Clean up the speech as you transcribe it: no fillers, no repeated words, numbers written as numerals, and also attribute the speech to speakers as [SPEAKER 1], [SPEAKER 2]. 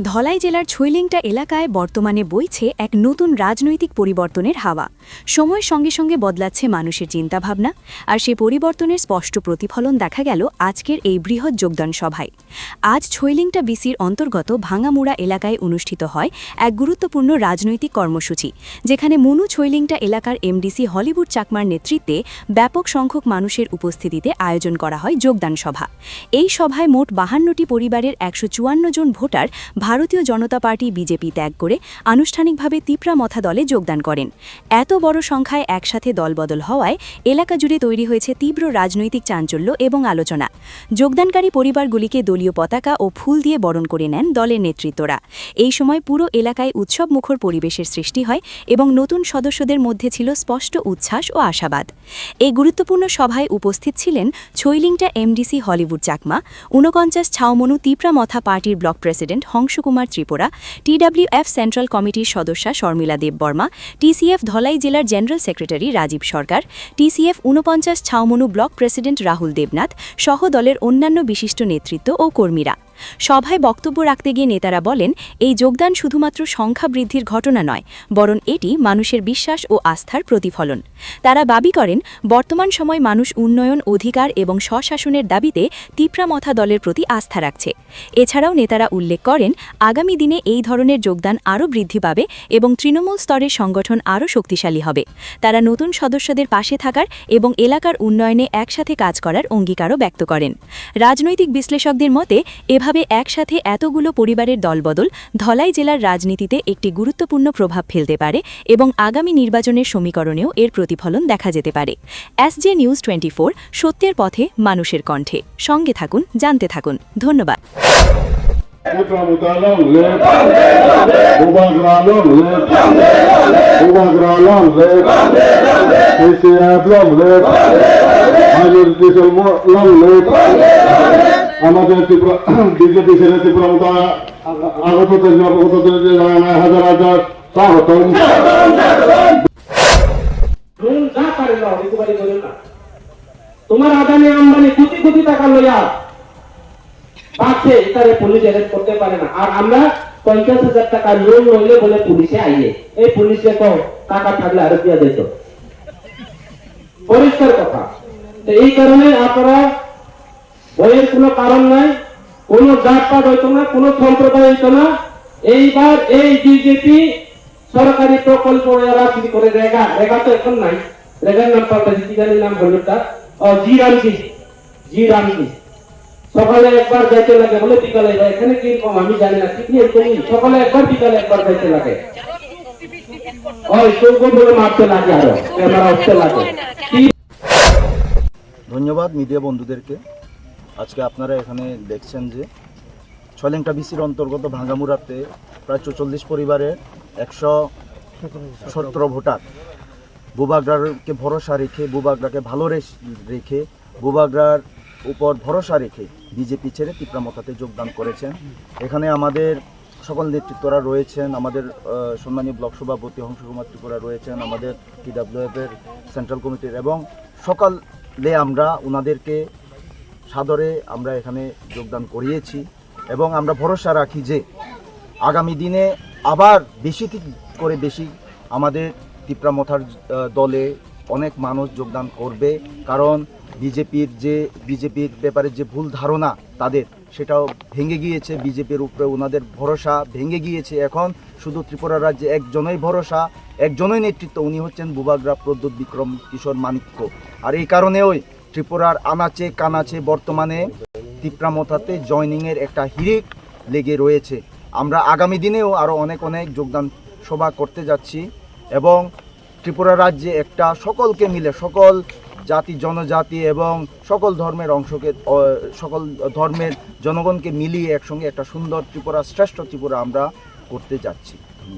[SPEAKER 1] ধলাই জেলার ছৈলিংটা এলাকায় বর্তমানে বইছে এক নতুন রাজনৈতিক পরিবর্তনের হাওয়া। সময়ের সঙ্গে সঙ্গে বদলাচ্ছে মানুষের চিন্তাভাবনা, আর সেই পরিবর্তনের স্পষ্ট প্রতিফলন দেখা গেল আজকের এই বৃহৎ যোগদান সভায়। আজ ছৈলিংটা বিসির অন্তর্গত ভাঙামুড়া এলাকায় অনুষ্ঠিত হয় এক গুরুত্বপূর্ণ রাজনৈতিক কর্মসূচি, যেখানে মনু ছৈলিংটা এলাকার এমডিসি হলিউড চাকমার নেতৃত্বে ব্যাপক সংখ্যক মানুষের উপস্থিতিতে আয়োজন করা হয় যোগদান সভা। এই সভায় মোট 52টি পরিবারের 154 জন ভোটার ভারতীয় জনতা পার্টি বিজেপি ত্যাগ করে আনুষ্ঠানিকভাবে তিপ্রামথা দলে যোগদান করেন। এত বড় সংখ্যায় একসাথে দলবদল হওয়ায় এলাকা জুড়ে তৈরি হয়েছে তীব্র রাজনৈতিক চাঞ্চল্য এবং আলোচনা। যোগদানকারী পরিবারগুলিকে দলীয় পতাকা ও ফুল দিয়ে বরণ করে নেন দলের নেতৃত্বরা। এই সময় পুরো এলাকায় উৎসবমুখর পরিবেশের সৃষ্টি হয় এবং নতুন সদস্যদের মধ্যে ছিল স্পষ্ট উচ্ছ্বাস ও আশাবাদ। এই গুরুত্বপূর্ণ সভায় উপস্থিত ছিলেন ছৈলিংটা এমডিসি হলিউড চাকমা, 49 ছাউমনু তিপ্রামথা পার্টির block president Hansakumar Tripura, TWF central কমিটির সদস্যা শর্মিলা দেববর্মা, টিসিএফ ধলাই জেলার general secretary Rajib Sarkar, TCF 49 Chawmanu block president Rahul Debnath সহ দলের অন্যান্য বিশিষ্ট নেতৃত্ব ও কর্মীরা। সভায় বক্তব্য রাখতে গিয়ে নেতারা বলেন, এই যোগদান শুধুমাত্র সংখ্যা বৃদ্ধির ঘটনা নয়, বরং এটি মানুষের বিশ্বাস ও আস্থার প্রতিফলন। তারা দাবি করেন, বর্তমান সময় মানুষ উন্নয়ন, অধিকার এবং স্বশাসনের দাবিতে তিপ্রামথা দলের প্রতি আস্থা রাখছে। এছাড়াও নেতারা উল্লেখ করেন, আগামী দিনে এই ধরনের যোগদান আরও বৃদ্ধি পাবে এবং তৃণমূল স্তরের সংগঠন আরও শক্তিশালী হবে। তারা নতুন সদস্যদের পাশে থাকার এবং এলাকার উন্নয়নে একসাথে কাজ করার অঙ্গীকারও ব্যক্ত করেন। রাজনৈতিক বিশ্লেষকদের মতে, এভাবে একসাথে এতগুলো পরিবারের দলবদল ধলাই জেলার রাজনীতিতে একটি গুরুত্বপূর্ণ প্রভাব ফেলতে পারে এবং আগামী নির্বাচনের সমীকরণেও এর প্রতিফলন দেখা যেতে পারে। এসজে নিউজ 24, সত্যের পথে, মানুষের কণ্ঠে। সঙ্গে থাকুন, জানতে থাকুন। ধন্যবাদ।
[SPEAKER 2] আমাদের বিজেপি ছেড়ে ত্রিপুরা আগতদের জানায় হাজার হাজার স্বাগতম।
[SPEAKER 3] তোমার আদানি আম্বানি কোটি কোটি টাকা লইয়া পাচ্ছে, এটারে পুলিশ অ্যারেস্ট করতে পারে না। আর আমরা 50,000 টাকা লোন লইলে বলে পুলিশে আইয়ে, এই পুলিশে তো টাকা থাকলে আরো দিয়া দিত। পরিষ্কার কথা। তো এই কারণে আপনারা বইয়ের কোনো কারণ নাই, কোন জাতপাত হইতো না, কোন সম্প্রদায় হইতো না। এইবার এই বিজেপি সরকারি প্রকল্প রাজনীতি করে, রেগা তো এখন নাই, রেগার নাম পাল্টাছি, কি জানি নাম হলুদটা, জি রামজি। সকালে একবার যাইতে লাগে বলে বিকালে যায়, এখানে কি কম আমি জানি না, ঠিক নেই, সকালে একবার বিকালে একবার যাইতে লাগে, ওই চৌকো বলে মারতে লাগে, আরো ক্যামেরা উঠতে লাগে।
[SPEAKER 4] ধন্যবাদ মিডিয়া বন্ধুদেরকে। আজকে আপনারা এখানে দেখছেন যে ছৈলিংটা বিসির অন্তর্গত ভাঙামুড়াতে প্রায় 44 পরিবারের 117 ভোটার বুবাগ্রাকে ভরসা রেখে, বুবাগ্রাকে ভালো রেখে, বুবাগ্রার উপর ভরসা রেখে বিজেপি ছেড়ে তিপ্রামথাতে যোগদান করেছেন। এখানে আমাদের সকল নেতৃত্বরা রয়েছেন, আমাদের সম্মানীয় ব্লক সভাপতি হংসকুমার ত্রিপুরা রয়েছেন, আমাদের টিডব্লিউএফের সেন্ট্রাল কমিটির, এবং সকালে আমরা ওনাদেরকে সাদরে আমরা এখানে যোগদান করিয়েছি এবং আমরা ভরসা রাখি যে আগামী দিনে আবার বেশি আমাদের তিপ্রামথার দলে অনেক মানুষ যোগদান করবে। কারণ বিজেপির ব্যাপারে যে ভুল ধারণা তাদের, সেটাও ভেঙে গিয়েছে, বিজেপির উপরে ওনাদের ভরসা ভেঙে গিয়েছে। এখন শুধু ত্রিপুরা রাজ্যে একজনই ভরসা, একজনই নেতৃত্ব, উনি হচ্ছেন বুবাগ্রা প্রদ্যুৎ বিক্রম কিশোর মানিক্য। আর এই কারণেও ত্রিপুরার আনাচে কানাচে বর্তমানে তিপ্রামথাতে জয়নিংয়ের একটা হিড়িক লেগে রয়েছে। আমরা আগামী দিনেও আরও অনেক যোগদান সভা করতে যাচ্ছি এবং ত্রিপুরা রাজ্যে একটা সকলকে মিলে, সকল জাতি জনজাতি এবং সকল ধর্মের জনগণকে মিলিয়ে একসঙ্গে একটা সুন্দর ত্রিপুরা, শ্রেষ্ঠ ত্রিপুরা আমরা করতে যাচ্ছি।